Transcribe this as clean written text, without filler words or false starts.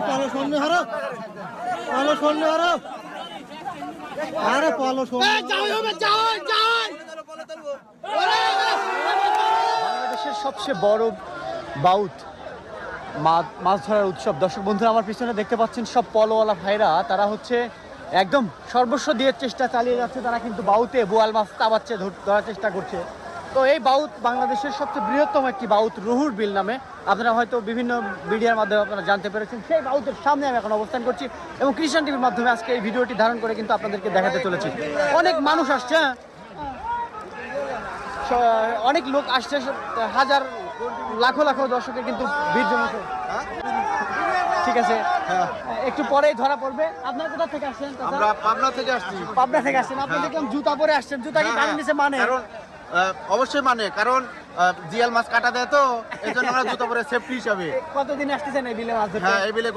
পলো শূন্য হারো, পলো শূন্য হারো, আরে পলো শূন্য। বাংলাদেশের সবচেয়ে বড় বাউত মাছ ধরার উৎসব। দর্শক বন্ধুরা, আমার পিছনে দেখতে পাচ্ছেন সব পলোওয়ালা ভাইরা, তারা হচ্ছে একদম সর্বস্ব দিয়ে চেষ্টা চালিয়ে যাচ্ছে। তারা কিন্তু বাউতে বোয়াল মাছ তাবাচ্ছে, ধরার চেষ্টা করছে। তো এই বাউত বাংলাদেশের সবচেয়ে বৃহত্তম একটি বাউত, রুহুর বিল নামে। আপনারা হয়তো বিভিন্ন মিডিয়ার মাধ্যমে আপনারা জানতে পেরেছেন। সেই বাউতের সামনে আমি এখন অবস্থান করছি এবং কৃষাণ টিভির মাধ্যমে আজকে এই ভিডিওটি ধারণ করে কিন্তু আপনাদেরকে দেখাতে চলেছি। অনেক মানুষ আসছে, হ্যাঁ, অনেক লোক আসছে, হাজার লাখো লাখো দর্শকের কিন্তু ভিড় জমেছে। ঠিক আছে, একটু পরেই ধরা পড়বে। আপনার কোথা থেকে আসছেন? আমরা পাবনা থেকে আসছি। পাবনা থেকে আসছেন। আপনি দেখলাম জুতা পরে আসছেন, জুতা কি পানির নিচে মানে? কারণ অবশ্যই মানে, কারণ জিয়াল মাছ কাটা দেয় তো, এই জন্য আমরা জুতো পরে সেফটি হিসাবে। কতদিন আসতেছেন এই বিলে মাছ ধরতে? হ্যাঁ, এই বিলে